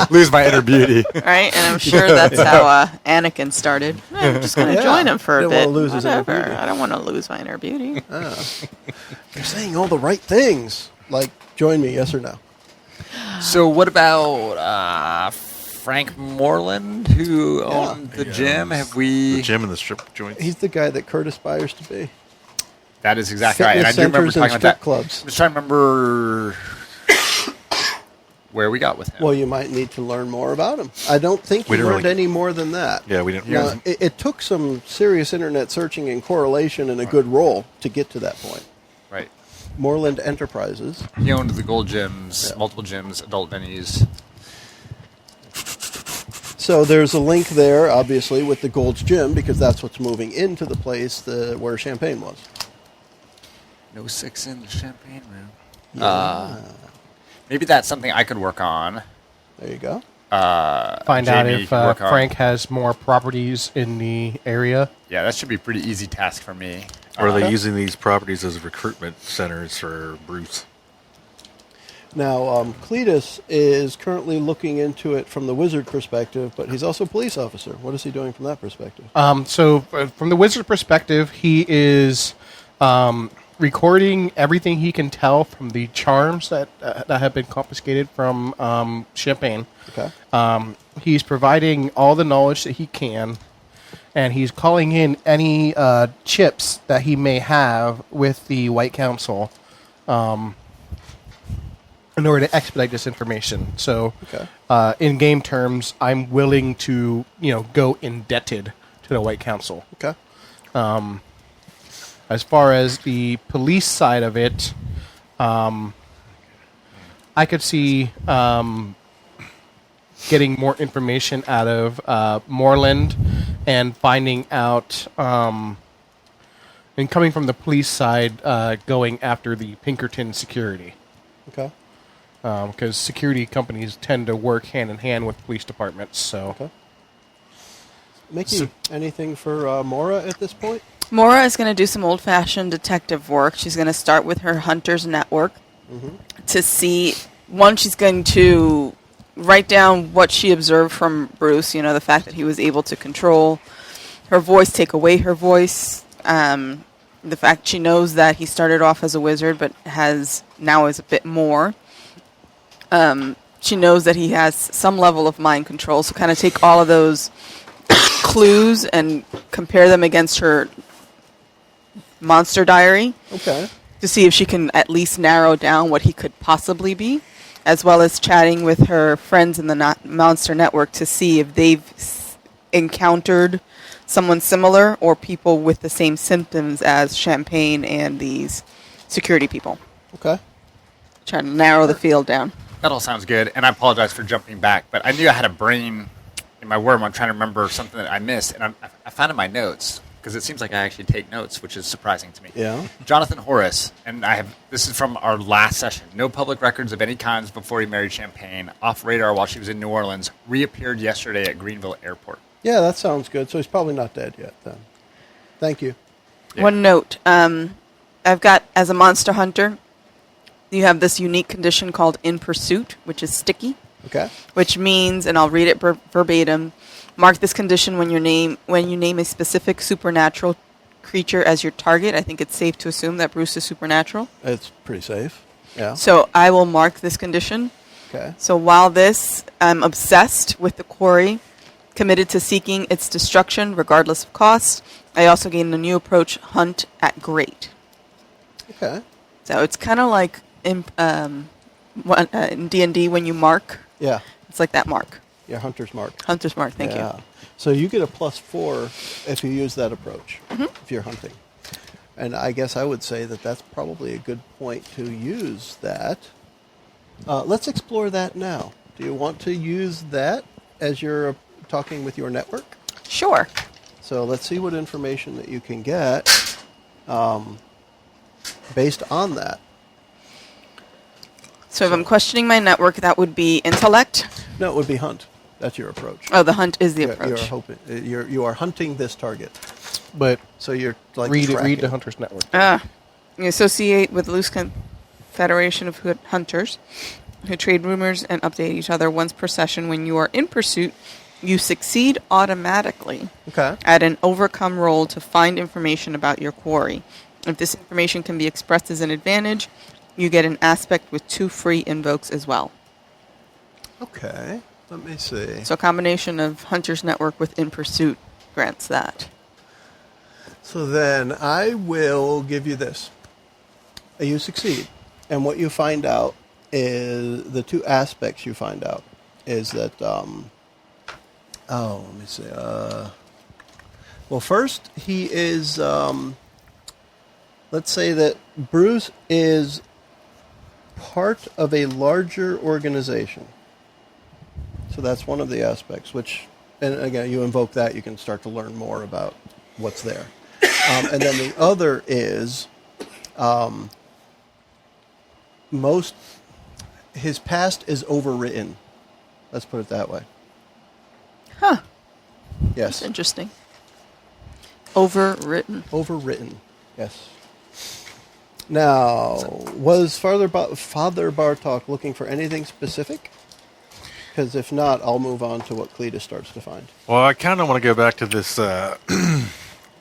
lose my inner beauty. Right? And I'm sure that's how Anakin started. I'm just going to Yeah. join him for a Didn't bit. wanna lose his inner Whatever. beauty. I don't want to lose my inner beauty. You're saying all the right things. Like, join me, yes or no? So, what about Frank Moreland, who owned the gym? Have we? The gym and the strip joints. He's the guy that Kurt aspires to be. That is exactly right. And I Fitness do remember centers and talking about strip that. clubs. I'm just trying to remember where we got with him. Well, you might need to learn more about him. I don't think We you didn't learned really- any more than that. Yeah, we didn't. Now, it took some serious internet searching and correlation and a good roll to get to that point. Right. Moreland Enterprises. He owned the gold gyms, multiple gyms, adult venues. So there's a link there, obviously, with the Gold's Gym, because that's what's moving into the place where Champagne was. No 6 in the champagne room. Maybe that's something I could work on. There you go. Find out Jamie if can work on- Frank has more properties in the area. Yeah, that should be a pretty easy task for me. Or are they using these properties as recruitment centers for Bruce? Now, Cletus is currently looking into it from the wizard perspective, but he's also a police officer. What is he doing from that perspective? So from the wizard perspective, he is recording everything he can tell from the charms that have been confiscated from Champagne. Okay. He's providing all the knowledge that he can, and he's calling in any chips that he may have with the White Council. in order to expedite this information. So, Okay. in game terms, I'm willing to go indebted to the White Council. Okay. As far as the police side of it, I could see getting more information out of Moreland and finding out, and coming from the police side, going after the Pinkerton security. Okay. Because security companies tend to work hand in hand with police departments. So, Okay. Mickey, anything for Maura at this point? Maura is going to do some old-fashioned detective work. She's going to start with her hunter's network to see. One, she's going to write down what she observed from Bruce. You know, the fact that he was able to control her voice, take away her voice. The fact she knows that he started off as a wizard, but now is a bit more. She knows that he has some level of mind control. So kind of take all of those clues and compare them against her monster diary. Okay. To see if she can at least narrow down what he could possibly be, as well as chatting with her friends in the monster network to see if they've encountered someone similar or people with the same symptoms as Champagne and these security people. Okay. Trying to narrow the field down. That all sounds good, and I apologize for jumping back, but I knew I had a brain in my worm. I'm trying to remember something that I missed, and I found in my notes, because it seems like I actually take notes, which is surprising to me. Yeah. Jonathan Horace, and this is from our last session. No public records of any kinds before he married Champagne. Off radar while she was in New Orleans. Reappeared yesterday at Greenville Airport. Yeah, that sounds good. So he's probably not dead yet then. Thank you. Yeah. One note. I've got, as a monster hunter, you have this unique condition called in pursuit, which is sticky. Okay. Which means, and I'll read it verbatim, mark this condition when you name a specific supernatural creature as your target. I think it's safe to assume that Bruce is supernatural. It's pretty safe. Yeah. So I will mark this condition. Okay. So while I'm obsessed with the quarry, committed to seeking its destruction regardless of cost, I also gain a new approach, hunt at great. Okay. So it's kind of like in D&D when you mark. Yeah. It's like that mark. Yeah, Hunter's Mark. Hunter's mark, thank you. So you get a +4 if you use that approach, if you're hunting. And I guess I would say that that's probably a good point to use that. Let's explore that now. Do you want to use that as you're talking with your network? Sure. So let's see what information that you can get based on that. So if I'm questioning my network, that would be intellect. No, it would be hunt. That's your approch. Oh, the hunt is the approach. You are hunting this target. but So you're like read tracking. the Hunter's Network. You associate with loose confederation of hunters who trade rumors and update each other once per session. When you are in pursuit, you succeed automatically Okay. at an overcome roll to find information about your quarry. If this information can be expressed as an advantage, you get an aspect with 2 free invokes as well. Okay. Let me see. So a combination of Hunter's Network with In Pursuit grants that. So then I will give you this. You succeed. And what you find out is the 2 aspects you find out is that, let me see. Well, first, he is, let's say that Bruce is part of a larger organization. So that's one of the aspects, which, and again, you invoke that, you can start to learn more about what's there. And then the other is his past is overwritten. Let's put it that way. Huh. Yes. That's interesting. Overwritten. Overwritten. Yes. Now, was Father Bartok looking for anything specific? Because if not, I'll move on to what Cletus starts to find. Well, I kind of want to go back to this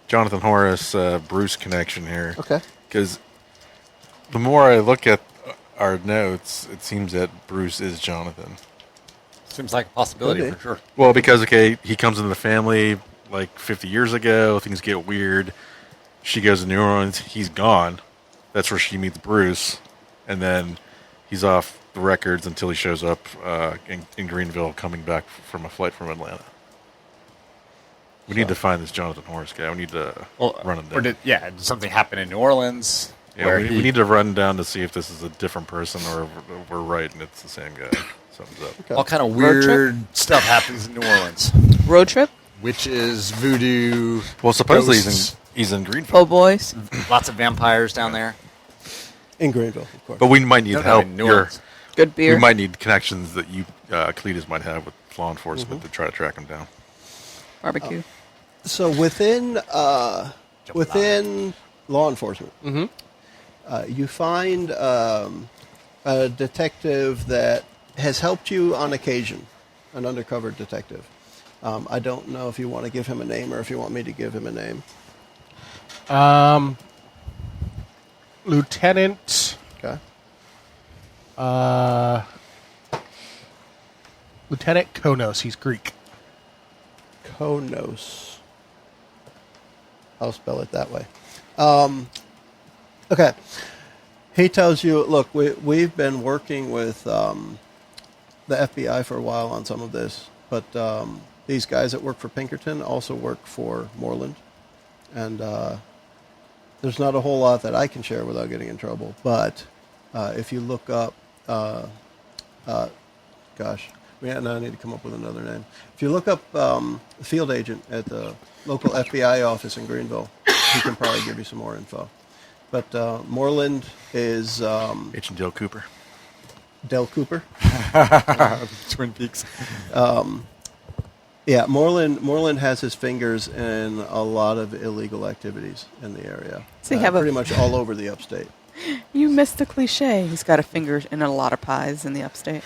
Jonathan Horace Bruce connection here. Okay. Because the more I look at our notes, it seems that Bruce is Jonathan. Seems like a possibility Could be. for sure. Well, because, okay, he comes into the family like 50 years ago. Things get weird. She goes to New Orleans. He's gone. That's where she meets Bruce. And then he's off the records until he shows up in Greenville, coming back from a flight from Atlanta. We need to find this Jonathan Horace guy. We need to run him down. Did something happen in New Orleans? Yeah, we need to run down to see if this is a different person or if we're right and it's the same guy. Something's up. Okay. All kind of weird stuff happens in New Orleans. Road trip? Witches, voodoo. Well, supposedly ghosts. he's in Greenville. Oh, boys. Lots of vampires down there. In Greenville, of course. But we might need No, help. in New Orleans. Good beer. We might need connections that you, Cletus, might have with law enforcement to try to track him down. Barbecue. So within law enforcement, you find a detective that has helped you on occasion, an undercover detective. I don't know if you want to give him a name or if you want me to give him a name. Lieutenant. Okay. Lieutenant Konos. He's Greek. Konos. I'll spell it that way. Okay. He tells you, look, we've been working with the FBI for a while on some of this, but these guys that work for Pinkerton also work for Moreland. And there's not a whole lot that I can share without getting in trouble. But if you look up, now I need to come up with another name. If you look up the field agent at the local FBI office in Greenville, he can probably give you some more info. But Moreland is Agent Dale Cooper. Del Cooper. Twin Peaks. Yeah, Moreland has his fingers in a lot of illegal activities in the area. So you have pretty much all over the upstate. You missed the cliche. He's got a finger in a lot of pies in the upstate.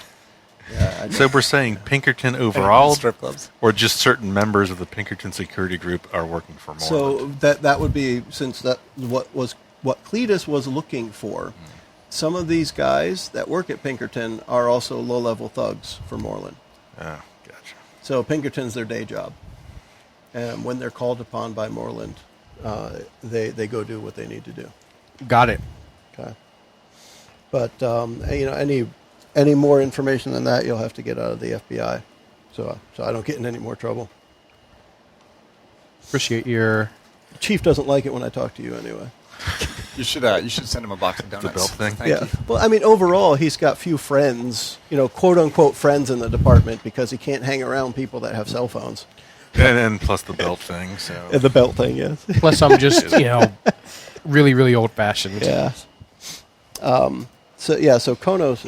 Yeah, So we're saying Pinkerton overall, Strip clubs. or just certain members of the Pinkerton security group are working for Moreland? So that would be, since that what Cletus was looking for. Some of these guys that work at Pinkerton are also low-level thugs for Moreland. Oh, gotcha. So Pinkerton's their day job, and when they're called upon by Moreland, they go do what they need to do. Got it. Okay. But any more information than that, you'll have to get out of the FBI, so I don't get in any more trouble. Appreciate your... Chief doesn't like it when I talk to you anyway. You should send him a box of donuts. The belt thing? Thank Yeah. you. Well, I mean, overall, he's got few friends, quote unquote friends in the department because he can't hang around people that have cell phones. And plus the belt thing. So The belt thing, yes. Plus, I'm just, really, really old-fashioned. Yeah. So Konos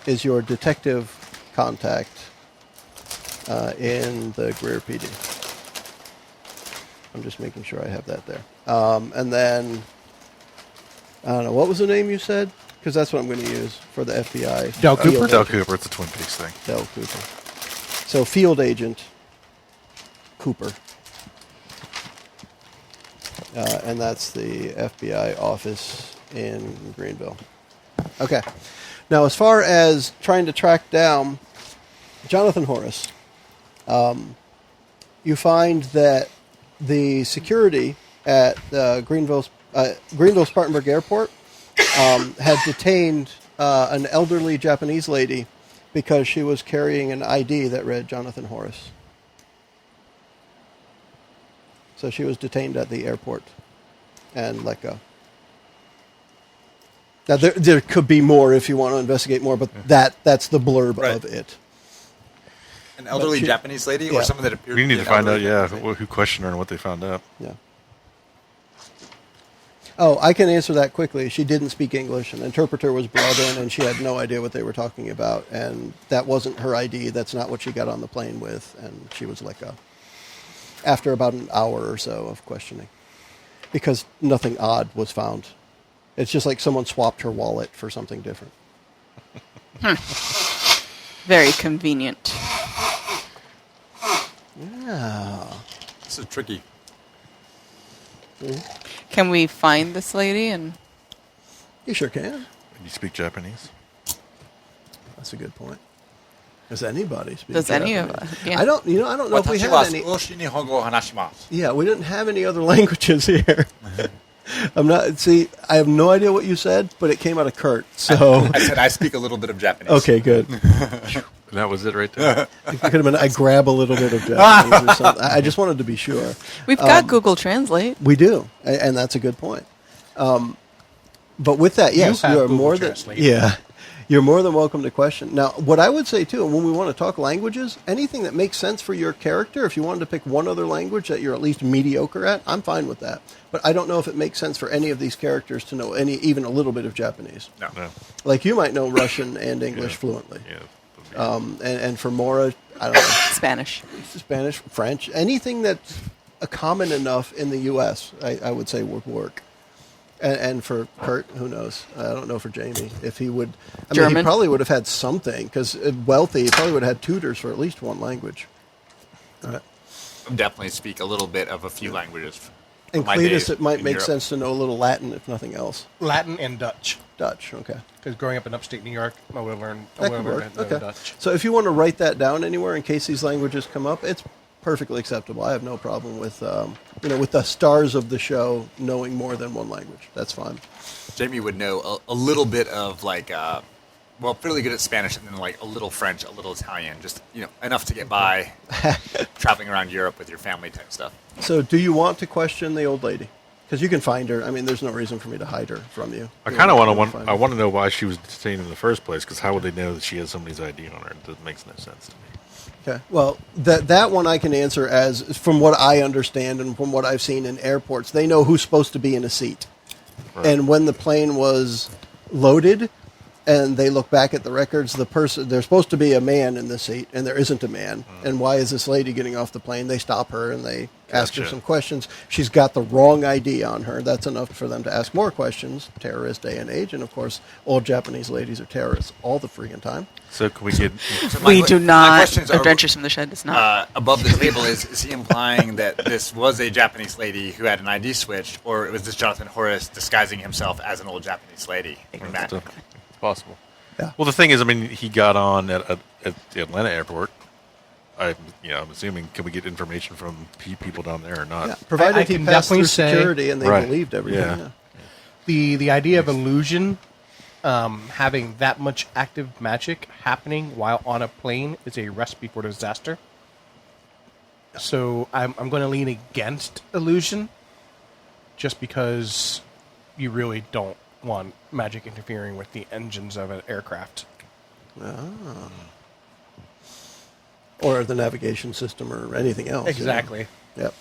is your detective contact in the Greer PD. I'm just making sure I have that there. And then I don't know, what was the name you said? Because that's what I'm going to use for the FBI. Del Cooper? Field Dale agent. Cooper, it's a Twin Peaks thing. Del Cooper. So field agent Cooper. And that's the FBI office in Greenville. Okay. Now, as far as trying to track down Jonathan Horace, you find that the security at Greenville Spartanburg Airport had detained an elderly Japanese lady because she was carrying an ID that read Jonathan Horace. So she was detained at the airport and let go. Now, there could be more if you want to investigate more, but that's the blurb Right. of it. An elderly Japanese lady, Yeah. or someone that appeared. We to need be to an find out, elderly Japanese lady? who questioned her and what they found out. Yeah. Oh, I can answer that quickly. She didn't speak English. An interpreter was brought in, and she had no idea what they were talking about. And that wasn't her ID. That's not what she got on the plane with. And she was let go after about an hour or so of questioning because nothing odd was found. It's just like someone swapped her wallet for something different. Very convenient. Yeah. This is tricky. Can we find this lady and You sure can. You speak Japanese? That's a good point. Does anybody speak does any of Japanese? us? Yeah. I don't know if we have any. Oshi Nihongo o hanashimasu. Yeah, we didn't have any other languages here. I'm not. See, I have no idea what you said, but it came out of Kurt. So I said I speak a little bit of Japanese. okay, good. That was it right there. It could have been. I grab a little bit of Japanese or something. I just wanted to be sure. We've got Google Translate. We do, and that's a good point. But with that, yes, have you are Google more than Translate. you're more than welcome to question. Now, what I would say too, and when we want to talk languages, anything that makes sense for your character, if you wanted to pick one other language that you're at least mediocre at, I'm fine with that. But I don't know if it makes sense for any of these characters to know even a little bit of Japanese. No. Like you might know Russian and English fluently. Yeah. And for Maura, I don't know. Spanish. Spanish, French, anything that's a common enough in the U.S., I would say would work. And for Kurt, who knows? I don't know for Jamie if he would. I mean, he German? probably would have had something because wealthy. He probably would have had tutors for at least one language. All right. Definitely speak a little bit of a few languages. And My Cletus, days it might in make Europe. sense to know a little Latin, if nothing else. Latin and Dutch. Dutch, okay. Because growing up in upstate New York, I would have learned That could work. Okay. Dutch. So if you want to write that down anywhere in case these languages come up, it's perfectly acceptable. I have no problem with with the stars of the show knowing more than one language. That's fine. Jamie would know a little bit of fairly good at Spanish, and then like a little French, a little Italian, just enough to get by traveling around Europe with your family type stuff. So do you want to question the old lady? Because you can find her. I mean, there's no reason for me to hide her from you. I kind of want find to. I her. want to know why she was detained in the first place. Because how would they know that she has somebody's ID on her? That makes no sense to me. Okay. Well, that one I can answer as from what I understand and from what I've seen in airports. They know who's supposed to be in a seat. Right. And when the plane was loaded and they look back at the records, there's supposed to be a man in the seat and there isn't a man. And why is this lady getting off the plane? They stop her and they ask her Gotcha. some questions. She's got the wrong ID on her. That's enough for them to ask more questions. Terrorist day and age. And of course, old Japanese ladies are terrorists all the freaking time. So can we get? We do My not. questions are, Adventures from the Shed does not. above the table. Is he implying that this was a Japanese lady who had an ID switch, or was this Jonathan Horace disguising himself as an old Japanese lady? It's possible. Yeah. Well, the thing is, I mean, he got on at the Atlanta airport. I'm assuming. Can we get information from people down there or not? Yeah. Provided I he can passed through definitely say- security and they Right. believed everything. Yeah. Yeah. The idea of illusion, having that much active magic happening while on a plane is a recipe for disaster. So I'm going to lean against illusion, just because you really don't want magic interfering with the engines of an aircraft. Or the navigation system or anything else. Exactly. Yep.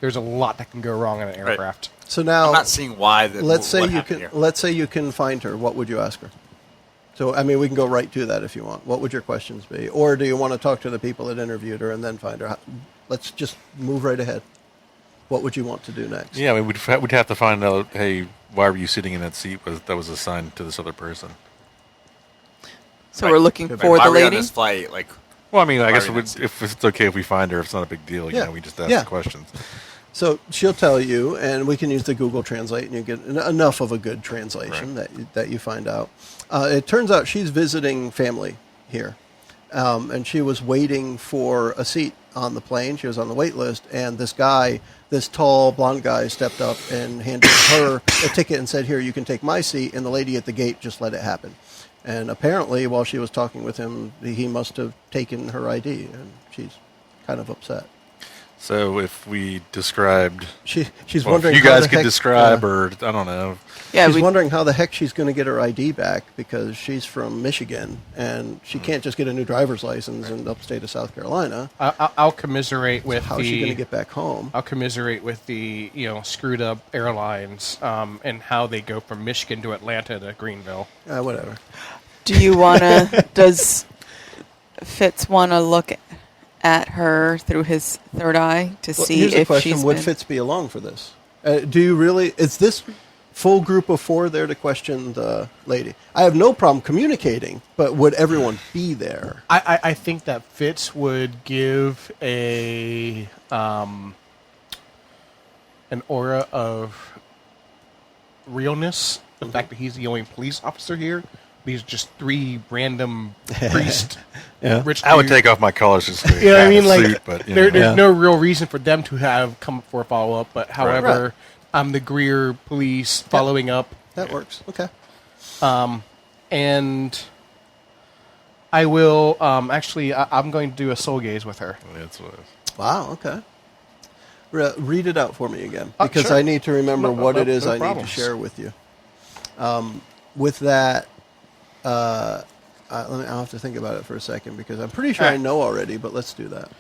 There's a lot that can go wrong in an aircraft. So now I'm not seeing why. let's say what you happened can here. let's say you can find her. What would you ask her? So I mean, we can go right to that if you want. What would your questions be? Or do you want to talk to the people that interviewed her and then find her? Let's just move right ahead. What would you want to do next? Yeah, I mean, we'd have to find out. Hey, why were you sitting in that seat that was assigned to this other person? So we're looking Like, for why the are we on lady. this flight? Like, Well, I mean, I Why guess are we not- if it's okay if we find her, if it's not a big deal. Yeah. We just ask Yeah. the questions. So she'll tell you, and we can use the Google Translate, and you get enough of a good translation that you find out. It turns out she's visiting family here, and she was waiting for a seat on the plane. She was on the wait list, and this tall blonde guy, stepped up and handed her a ticket and said, "Here, you can take my seat." And the lady at the gate just let it happen. And apparently, while she was talking with him, he must have taken her ID, and she's kind of upset. So if we described, She's well, wondering if you how guys the could heck, describe, or I don't know. Yeah, she's we, wondering how the heck she's going to get her ID back because she's from Michigan and she can't just get a new driver's license in the upstate of South Carolina. I'll commiserate with How is she going to get back home? I'll commiserate with the screwed up airlines and how they go from Michigan to Atlanta to Greenville. Whatever. do you want to? Does Fitz want to look at her through his third eye to Well, see here's the if question: she's would been? Fitz be along for this? Do you really? Is this full group of 4 there to question the lady? I have no problem communicating, but would everyone be there? I think that Fitz would give an aura of realness. The fact that he's the only police officer here. These just 3 random priest Yeah. rich I would dudes. take off my collar just to I mean, like suit, but, there's Yeah. no real reason for them to have come up for a follow up. But however, I'm the Greer police following up. That works. Okay. And I will, actually, I'm going to do a soul gaze with her. That's what it is. Wow, okay. Read it out for me again, because sure. I need to remember what it is no I problems. need to share with you. With that, I'll have to think about it for a second, because I'm pretty sure I know already, but let's do that.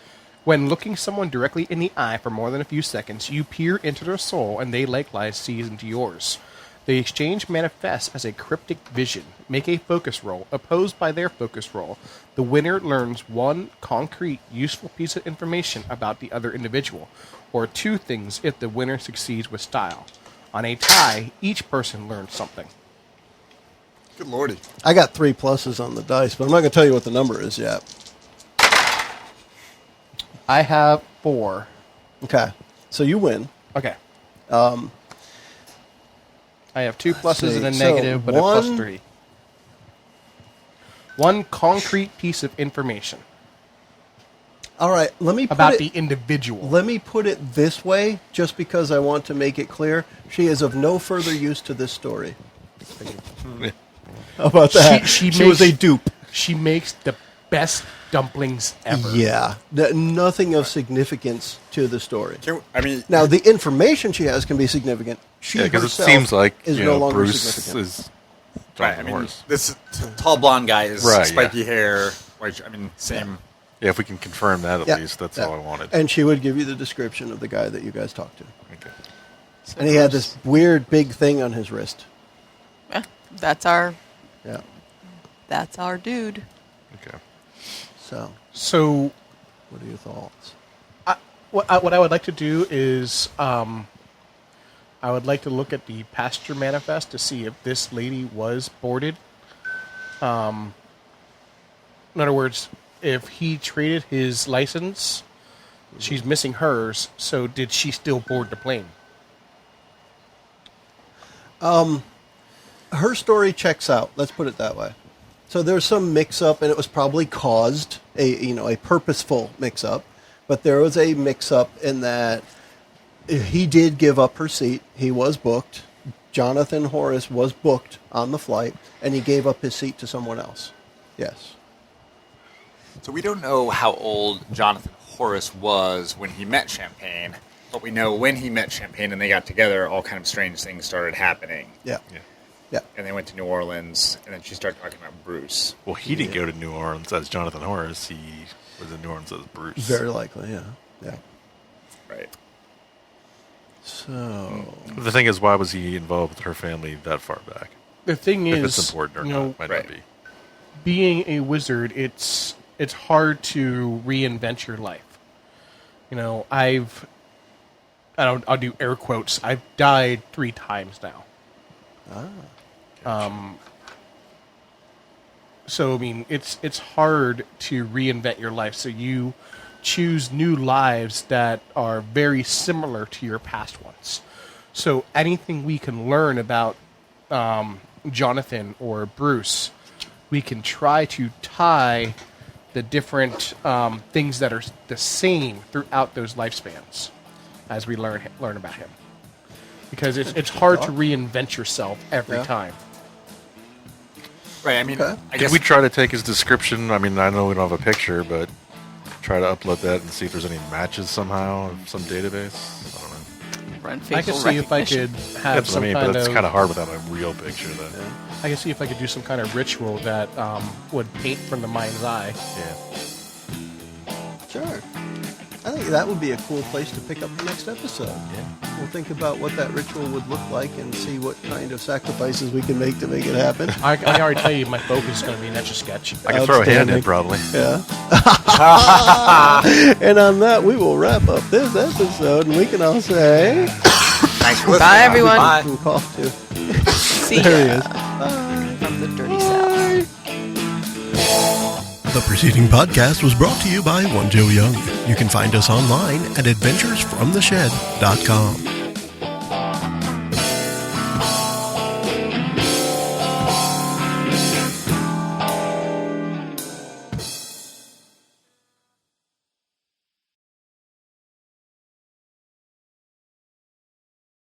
When looking someone directly in the eye for more than a few seconds, you peer into their soul, and they likewise see into yours. The exchange manifests as a cryptic vision. Make a focus roll. Opposed by their focus roll, the winner learns one concrete, useful piece of information about the other individual, or two things if the winner succeeds with style. On a tie, each person learns something. Good lordy. I got 3 pluses on the dice, but I'm not going to tell you what the number is yet. I have 4. Okay, so you win. Okay. I have 2 pluses and a see. negative, So but a plus one- 3. One concrete piece of information All right, let me put about it, the individual. let me put it this way, just because I want to make it clear. She is of no further use to this story. How about that? She was a makes- dupe. She makes the best dumplings ever. Yeah, nothing of significance to the story. I mean, Now, the information she has can be significant. She Because it herself seems like is you no know, longer Bruce significant. is right, Jonathan I mean, Horse. this tall blonde guy is Right, spiky yeah. hair. Which, I mean, same. Yeah, if we can confirm that at Yeah, least, that's yeah. all I wanted. And she would give you the description of the guy that you guys talked to. Okay. And he had this weird big thing on his wrist. Yeah, that's our dude. Okay. So, what are your thoughts? What I would like to do is I would like to look at the passenger manifest to see if this lady was boarded. In other words, if he traded his license, she's missing hers, so did she still board the plane? Her story checks out. Let's put it that way. So there's some mix-up, and it was probably caused a purposeful mix-up. But there was a mix-up in that he did give up her seat. He was booked. Jonathan Horace was booked on the flight, and he gave up his seat to someone else. Yes. So we don't know how old Jonathan Horace was when he met Champagne, but we know when he met Champagne and they got together, all kind of strange things started happening. Yeah. Yeah. Yeah. And they went to New Orleans, and then she started talking about Bruce. Well, he didn't go to New Orleans as Jonathan Horse. He was in New Orleans as Bruce. Very likely, yeah. Yeah. Right. So, The thing is, why was he involved with her family that far back? The thing If is, it's important or you know, not, might right. not be. being a wizard, it's hard to reinvent your life. You know, I'll do air quotes. I've died 3 times now. So I mean, it's hard to reinvent your life. So you choose new lives that are very similar to your past ones. So anything we can learn about Jonathan or Bruce, we can try to tie the different things that are the same throughout those lifespans as we learn about him. Because it's hard to reinvent yourself every Yeah. time. Right, I mean, Okay. I Could guess we try to take his description? I mean, I know we don't have a picture, but try to upload that and see if there's any matches somehow in some database. I don't know. Run I facial could see if I recognition. could have That's what some I mean, kind but it's of. kind of hard without a real picture. Then, I could see if I could do some kind of ritual that would paint from the mind's eye. yeah. sure. I think that would be a cool place to pick up the next episode. Yeah. We'll think about what that ritual would look like and see what kind of sacrifices we can make to make it happen. I already tell you, my focus is going to be an Etch-a-Sketch. I can throw a hand in Outstanding. probably. Yeah. And on that, we will wrap up this episode, and we can all say, Thanks for listening. Bye, everyone. Bye. we'll cough too. See There he ya is. from the Dirty South. The preceding podcast was brought to you by One Joe Young. You can find us online at adventuresfromtheshed.com.